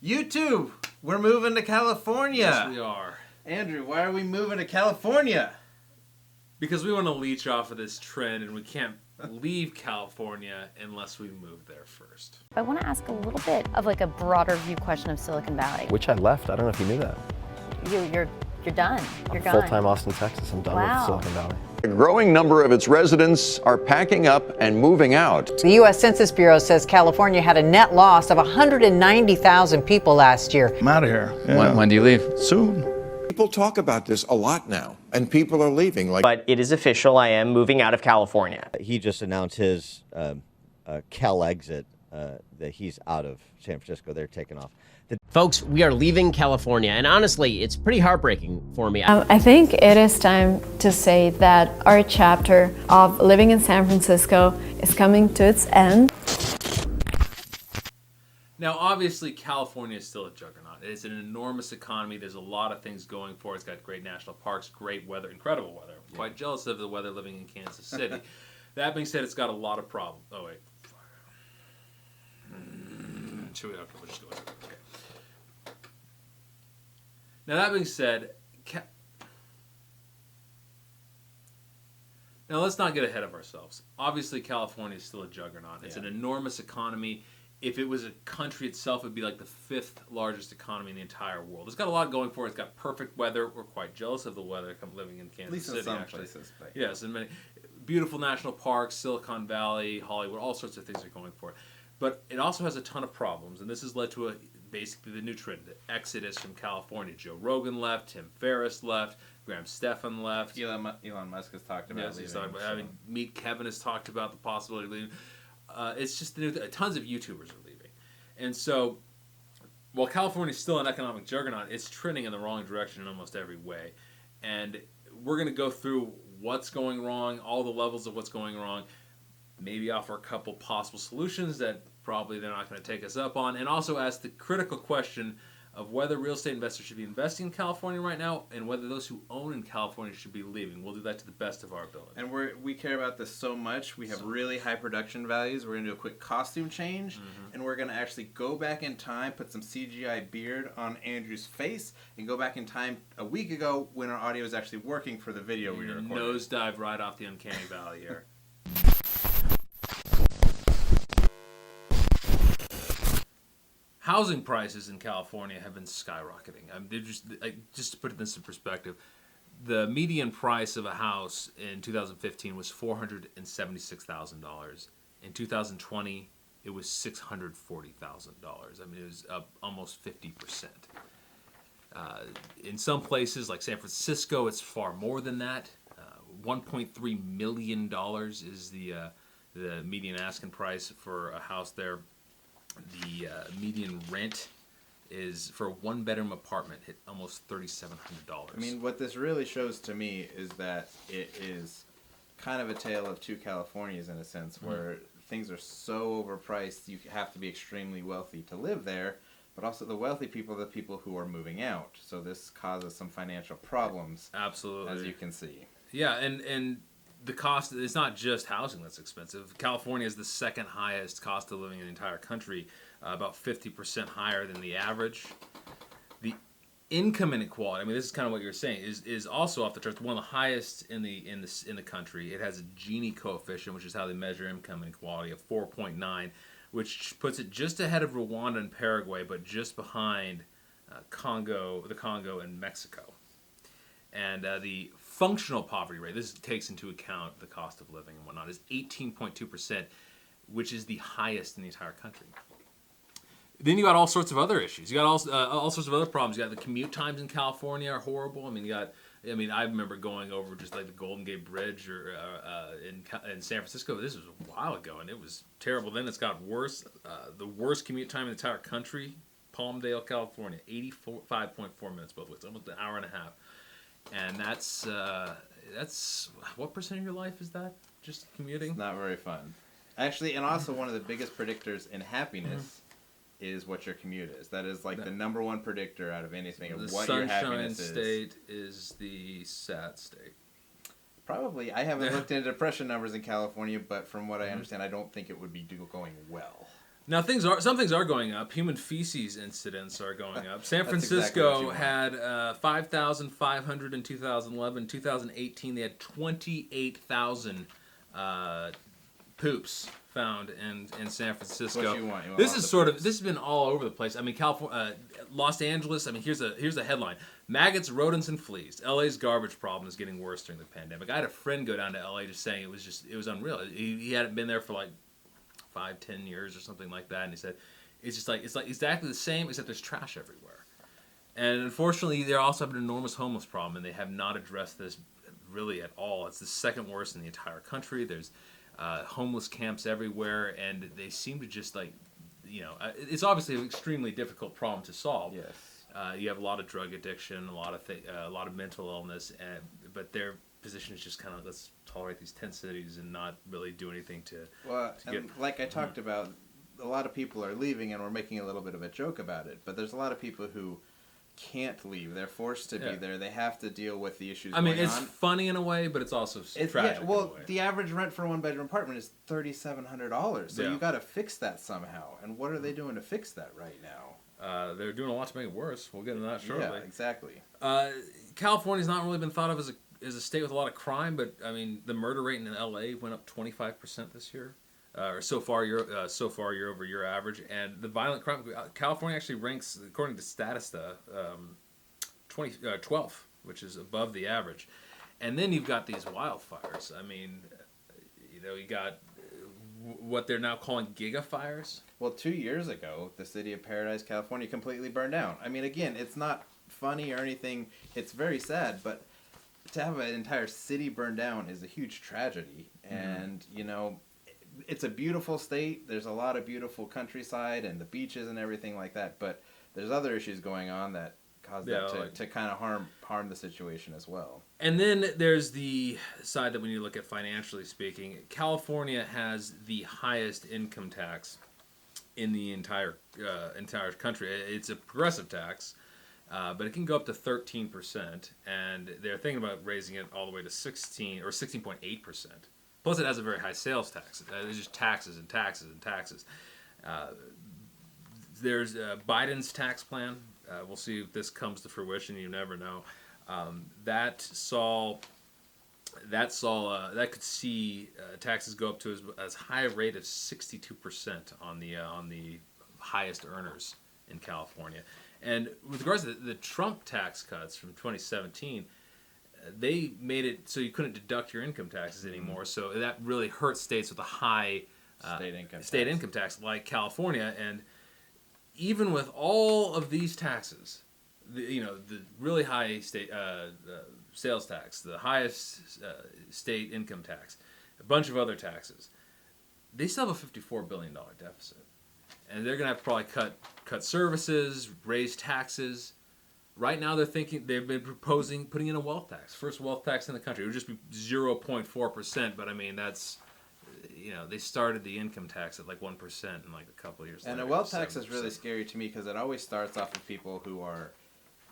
YouTube, we're moving to California. Yes, we are. Andrew, why are we moving to California? Because we want to leech off of this trend, and we can't leave California unless we move there first. I want to ask a little bit of like a broader view question of Silicon Valley. Which I left. I don't know if you knew that. You're done. You're gone. Full-time Austin, Texas. I'm done with Silicon Valley. A growing number of its residents are packing up and moving out. The U.S. Census Bureau says California had a net loss of 190,000 people last year. I'm out of here. Yeah. When do you leave? Soon. People talk about this a lot now, and people are leaving. But it is official, I am moving out of California. He just announced his Cal exit, that he's out of San Francisco. They're taking off. Folks, we are leaving California, and honestly, it's pretty heartbreaking for me. I think it is time to say that our chapter of living in San Francisco is coming to its end. Now, obviously, California is still a juggernaut. It's an enormous economy. There's a lot of things going for it. It's got great national parks, great weather, incredible weather. I'm quite jealous of the weather living in Kansas City. That being said, it's got a lot of problems. Oh, wait. Okay, we'll just go with it. Okay. Now, that being said, now let's not get ahead of ourselves. Obviously, California is still a juggernaut. It's an enormous economy. If it was a country itself, it would be like the 5th largest economy in the entire world. It's got a lot going for it. It's got perfect weather. We're quite jealous of the weather living in Kansas City. At least in some actually. places. But yes, and many beautiful national parks, Silicon Valley, Hollywood, all sorts of things are going for it. But it also has a ton of problems, and this has led to basically the new trend, the exodus from California. Joe Rogan left, Tim Ferris left, Stephan left. Elon Musk has talked about leaving. He's talked about having Meet Kevin has talked about the possibility of leaving. It's just the new tons of YouTubers are leaving. And so, while California is still an economic juggernaut, it's trending in the wrong direction in almost every way. And we're going to go through what's going wrong, all the levels of what's going wrong, maybe offer a couple possible solutions that probably they're not going to take us up on, and also ask the critical question of whether real estate investors should be investing in California right now and whether those who own in California should be leaving. We'll do that to the best of our ability. And we care about this so much. We have really high production values. We're going to do a quick costume change, and we're going to actually go back in time, put some CGI beard on Andrew's face, and go back in time a week ago when our audio was actually working for the video we were recording. Nosedive right off the uncanny valley here. Housing prices in California have been skyrocketing. Just to put this in perspective, the median price of a house in 2015 was $476,000. In 2020, it was $640,000. I mean, it was up almost 50%. In some places, like San Francisco, it's far more than that. $1.3 million is the median asking price for a house there. The median rent is for a one-bedroom apartment hit almost $3,700. I mean, what this really shows to me is that it is kind of a tale of two Californias in a sense, where things are so overpriced you have to be extremely wealthy to live there, but also the wealthy people are the people who are moving out. So this causes some financial problems. Absolutely. As you can see. Yeah, and the cost, it's not just housing that's expensive. California is the second highest cost of living in the entire country, about 50% higher than the average. The income inequality, I mean, this is kind of what you're saying, is also off the charts. One of the highest in the country. It has a Gini coefficient, which is how they measure income inequality, of 4.9, which puts it just ahead of Rwanda and Paraguay, but just behind the Congo and Mexico. And the functional poverty rate, this takes into account the cost of living and whatnot, is 18.2%, which is the highest in the entire country. Then you got all sorts of other issues. You got all sorts of other problems. You got the commute times in California are horrible. I mean, I remember going over just like the Golden Gate Bridge or in San Francisco. This was a while ago, and it was terrible. Then it's got worse. The worst commute time in the entire country, Palmdale, California, 85.4 minutes both ways, almost an hour and a half. And that's what percent of your life is that? Just commuting? It's not very fun. Actually, and also one of the biggest predictors in happiness is what your commute is. That is like the number one predictor out of anything of what your happiness is. The sunshine state is the sad state. Probably. I haven't looked into depression numbers in California, but from what I understand, I don't think it would be going well. Now some things are going up. Human feces incidents are going up. San That's exactly Francisco what you want. had 5,500 in 2011. 2018 they had 28,000 poops found in San Francisco. What you want? You want This lots is of sort of poops. this has been all over the place. I mean, California, Los Angeles. I mean, here's a headline: maggots, rodents, and fleas. LA's garbage problem is getting worse during the pandemic. I had a friend go down to LA just saying it was unreal. He hadn't been there for like 5-10 years or something like that, and he said it's like exactly the same except there's trash everywhere. And unfortunately, they also have an enormous homeless problem, and they have not addressed this really at all. It's the second worst in the entire country. There's homeless camps everywhere, and they seem to just it's obviously an extremely difficult problem to solve. Yes. You have a lot of drug addiction, a lot of mental illness, but their position is just kind of let's tolerate these tent cities and not really do anything to. Well, to and like I talked about, a lot of people are leaving, and we're making a little bit of a joke about it. But there's a lot of people who can't leave; they're forced to be there. They have to deal with the issues. I mean, going it's on. funny in a way, but it's also tragic. Well, in a way. the average rent for a one-bedroom apartment is $3,700. So Yeah. you got to fix that somehow. And what are they doing to fix that right now? They're doing a lot to make it worse. We'll get into that shortly. Yeah, exactly. California's not really been thought of as a state with a lot of crime, but I mean, the murder rate in LA went up 25% this year, or so far year over year average. And the violent crime, California actually ranks, according to Statista, 12th, which is above the average. And then you've got these wildfires. I mean, you got what they're now calling gigafires. Well, 2 years ago, the city of Paradise, California, completely burned down. I mean, again, it's not funny or anything. It's very sad, but to have an entire city burned down is a huge tragedy. And, it's a beautiful state. There's a lot of beautiful countryside and the beaches and everything like that. But there's other issues going on that cause that to kind of harm the situation as well. And then there's the side that when you look at financially speaking, California has the highest income tax in the entire country. It's a progressive tax, but it can go up to 13%, and they're thinking about raising it all the way to 16 or 16.8%. Plus, it has a very high sales tax. It's just taxes and taxes and taxes. There's Biden's tax plan. We'll see if this comes to fruition. You never know. That could see taxes go up to as high a rate of 62% on the highest earners in California. And with regards to the Trump tax cuts from 2017, they made it so you couldn't deduct your income taxes anymore. So that really hurt states with a high state income tax like California. And even with all of these taxes, the really high state sales tax, the highest state income tax, a bunch of other taxes, they still have a $54 billion deficit. And they're going to have to probably cut services, raise taxes. Right now they've been proposing putting in a wealth tax, first wealth tax in the country. It would just be 0.4%, but I mean, that's, they started the income tax at like 1% in like a couple of years. And later, a wealth tax 7%. is really scary to me because it always starts off with people who are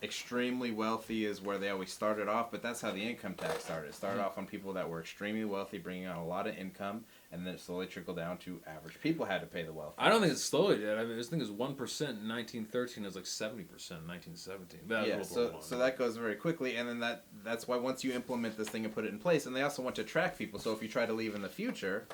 extremely wealthy is where they always started off, but that's how the income tax started. It started off on people that were extremely wealthy, bringing on a lot of income, and then it slowly trickled down to average people had to pay the wealth tax. I don't think it slowly did. I mean, this thing is 1% in 1913. It was like 70% in 1917. Yeah, so that goes very quickly, and then that's why once you implement this thing and put it in place, and they also want to track people. So if you try to leave in the future,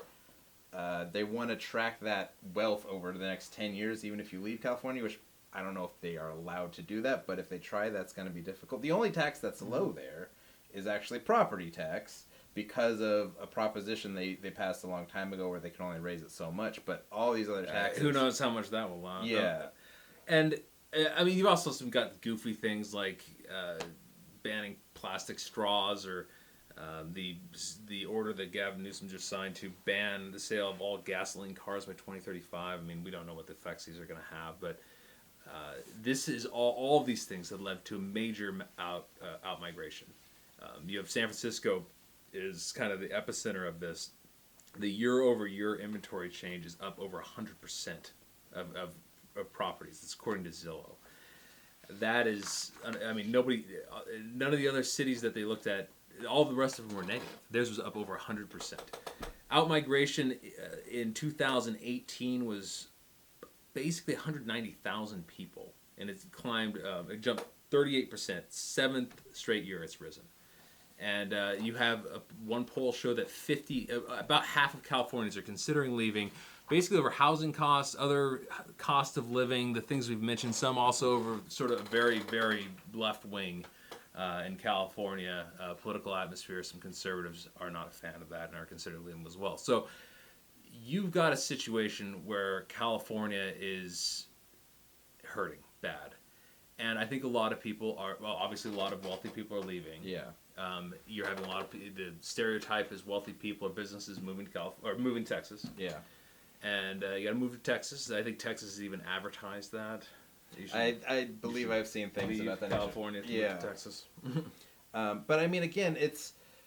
they want to track that wealth over the next 10 years, even if you leave California, which I don't know if they are allowed to do that, but if they try, that's going to be difficult. The only tax that's low there is actually property tax because of a proposition they passed a long time ago where they can only raise it so much, but all these other taxes... who knows how much that will last. Yeah. And, I mean, you've also got goofy things like banning plastic straws or the order that Gavin Newsom just signed to ban the sale of all gasoline cars by 2035. I mean, we don't know what the effects these are going to have, but this is all of these things that led to a major out-migration. You have San Francisco is kind of the epicenter of this. The year-over-year inventory change is up over 100% of properties. That's according to Zillow. That is, I mean, none of the other cities that they looked at, all the rest of them were negative. Theirs was up over 100%. Out-migration in 2018 was basically 190,000 people, and it's climbed. It jumped 38%, seventh straight year it's risen. And you have one poll show that about half of Californians are considering leaving, basically over housing costs, other cost of living, the things we've mentioned. Some also over sort of very, very left wing in California political atmosphere. Some conservatives are not a fan of that and are considering leaving as well. So you've got a situation where California is hurting bad. And I think a lot of people are, well, obviously a lot of wealthy people are leaving. Yeah. You're having a lot of, the stereotype is wealthy people or businesses moving to moving to Texas. Yeah. And you got to move to Texas. I think Texas has even advertised that. I believe I've seen things about that. California to move to Texas. But I mean, again,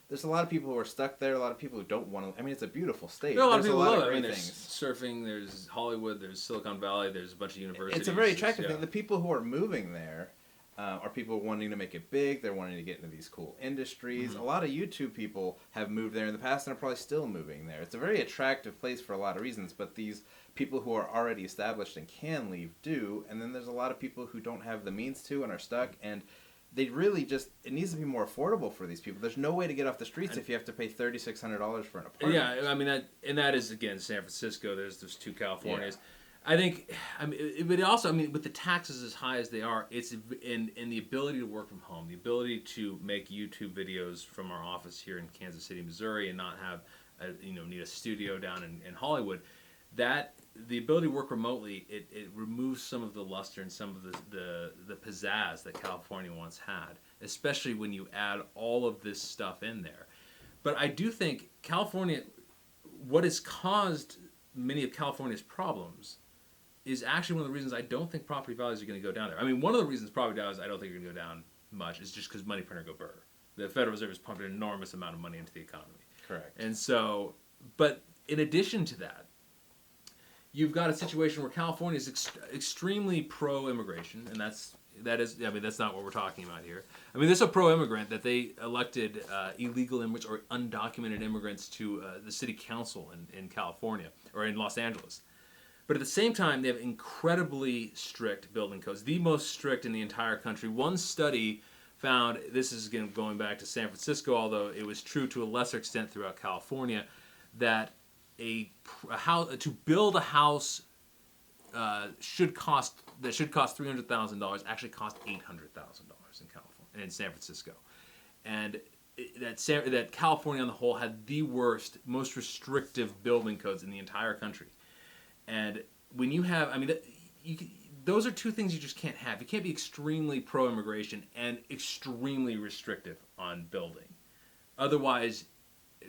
there's a lot of people who are stuck there. A lot of people who don't want to. I mean, it's a beautiful state. There are a lot there's of people a lot love of it. I mean, great there's things. surfing, there's Hollywood, there's Silicon Valley, there's a bunch of universities. It's a very attractive thing. The people who are moving there are people wanting to make it big. They're wanting to get into these cool industries. Mm-hmm. A lot of YouTube people have moved there in the past and are probably still moving there. It's a very attractive place for a lot of reasons, but these people who are already established and can leave do, and then there's a lot of people who don't have the means to and are stuck, and they really just, it needs to be more affordable for these people. There's no way to get off the streets if you have to pay $3,600 for an apartment. Yeah, I mean, that is, again, San Francisco. There's two Californias. Yeah. I think, but also, with the taxes as high as they are, it's in the ability to work from home, the ability to make YouTube videos from our office here in Kansas City, Missouri, and not have, need a studio down in Hollywood. That the ability to work remotely, it removes some of the luster and some of the pizzazz that California once had, especially when you add all of this stuff in there. But I do think California, what has caused many of California's problems is actually one of the reasons I don't think property values are going to go down there. I mean, one of the reasons property values I don't think are going to go down much is just because money printer go burr. The Federal Reserve has pumped an enormous amount of money into the economy. Correct. And so, but in addition to that, you've got a situation where California is extremely pro-immigration, and that's not what we're talking about here. I mean, there's a pro-immigrant that they elected illegal immigrants or undocumented immigrants to the city council in California or in Los Angeles. But at the same time, they have incredibly strict building codes, the most strict in the entire country. One study found, this is again going back to San Francisco, although it was true to a lesser extent throughout California, that to build a house should cost $300,000 actually cost $800,000 in California, in San Francisco, and that California on the whole had the worst, most restrictive building codes in the entire country. And when you have, those are two things you just can't have. You can't be extremely pro-immigration and extremely restrictive on building. Otherwise,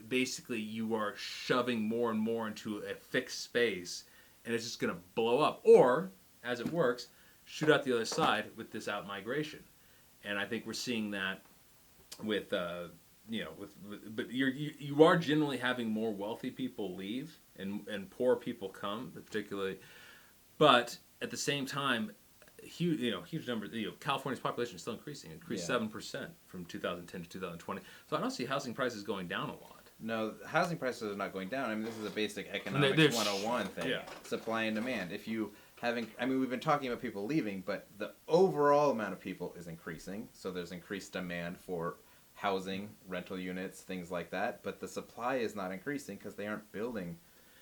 basically, you are shoving more and more into a fixed space, and it's just going to blow up. Or, as it works, shoot out the other side with this out-migration. And I think we're seeing that with, but you are generally having more wealthy people leave and poor people come, particularly. But at the same time, huge numbers. California's population is still increasing. It increased 7% from 2010 to 2020. So I don't see housing prices going down a lot. No, housing prices are not going down. I mean, this is a basic economics 101 thing. Yeah. Supply and demand. We've been talking about people leaving, but the overall amount of people is increasing. So there's increased demand for housing, rental units, things like that. But the supply is not increasing because they aren't building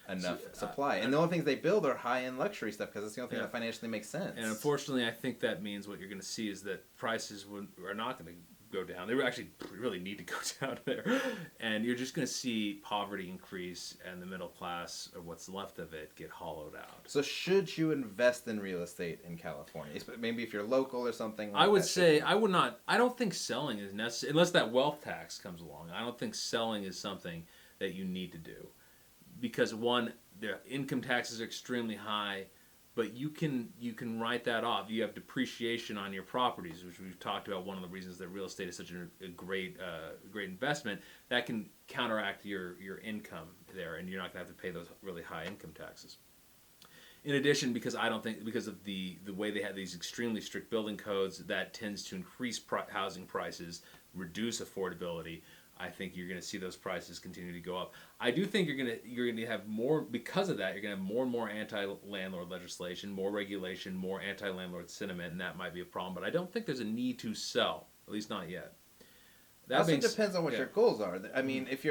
enough supply. And the only things they build are high-end luxury stuff because it's the only thing that financially makes sense. And unfortunately, I think that means what you're going to see is that prices are not going to go down. They actually really need to go down there. And you're just going to see poverty increase and the middle class, or what's left of it, get hollowed out. So should you invest in real estate in California? Maybe if you're local or something like I would say I would not. I don't think selling is necessary unless that wealth tax comes along. I don't think selling is something that you need to do. Because one, their income taxes are extremely high, but you can write that off. You have depreciation on your properties, which we've talked about. One of the reasons that real estate is such a great investment, that can counteract your income there, and you're not going to have to pay those really high income taxes. In addition, because of the way they have these extremely strict building codes, that tends to increase housing prices, reduce affordability. I think you're going to see those prices continue to go up. I do think you're going to have more, because of that. You're going to have more and more anti-landlord legislation, more regulation, more anti-landlord sentiment, and that might be a problem. But I don't think there's a need to sell, at least not yet. That also depends on what your goals are. I mean, if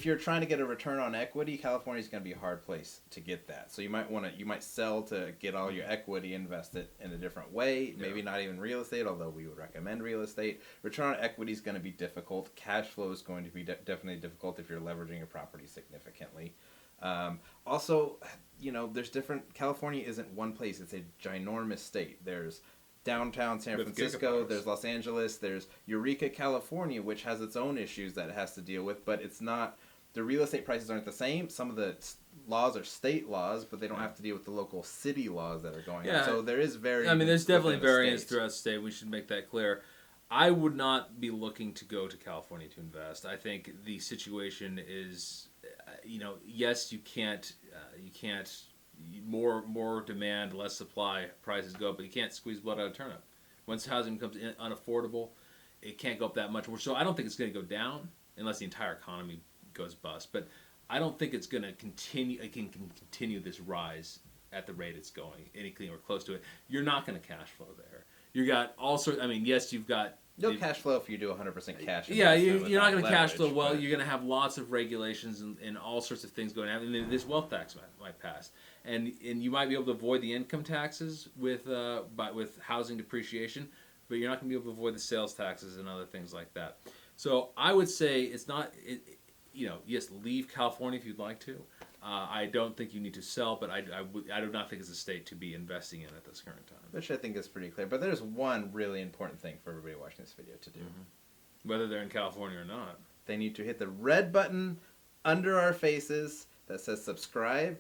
you're trying to get a return on equity, California is going to be a hard place to get that. So you might sell to get all your equity invested in a different way. Maybe not even real estate, although we would recommend real estate. Return on equity is going to be difficult. Cash flow is going to be definitely difficult if you're leveraging your property significantly. Also, there's different. California isn't one place. It's a ginormous state. There's downtown San Francisco, there's Los Angeles, there's Eureka, California, which has its own issues that it has to deal with, but it's not, the real estate prices aren't the same. Some of the laws are state laws, but they don't have to deal with the local city laws that are going on. So there is variance. I mean, there's definitely variance throughout the state. We should make that clear. I would not be looking to go to California to invest. I think the situation is, yes, you can't more demand, less supply, prices go up, but you can't squeeze blood out of a turnip. Once housing becomes unaffordable, it can't go up that much more. So I don't think it's going to go down unless the entire economy goes bust. But I don't think it's going to continue. It can continue this rise at the rate it's going, anything or close to it. You're not going to cash flow there. You got all sorts. I mean, yes, you've got. No cash flow if you do 100% cash. Yeah, you're not going to cash flow well. You're going to have lots of regulations and all sorts of things going on. And then this wealth tax might pass, and you might be able to avoid the income taxes with housing depreciation, but you're not going to be able to avoid the sales taxes and other things like that. So I would say it's not. Yes, leave California if you'd like to. I don't think you need to sell, but I do not think it's a state to be investing in at this current time. Which I think is pretty clear. But there's one really important thing for everybody watching this video to do. Mm-hmm. Whether they're in California or not. They need to hit the red button under our faces that says subscribe.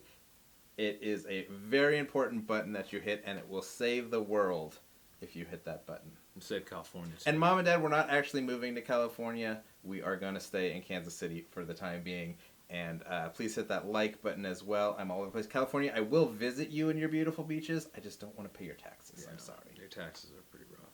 It is a very important button that you hit, and it will save the world if you hit that button. And save California. And Mom and Dad, we're not actually moving to California. We are going to stay in Kansas City for the time being. And please hit that like button as well. I'm all over the place. California, I will visit you in your beautiful beaches. I just don't want to pay your taxes. I'm sorry. Your taxes are pretty rough.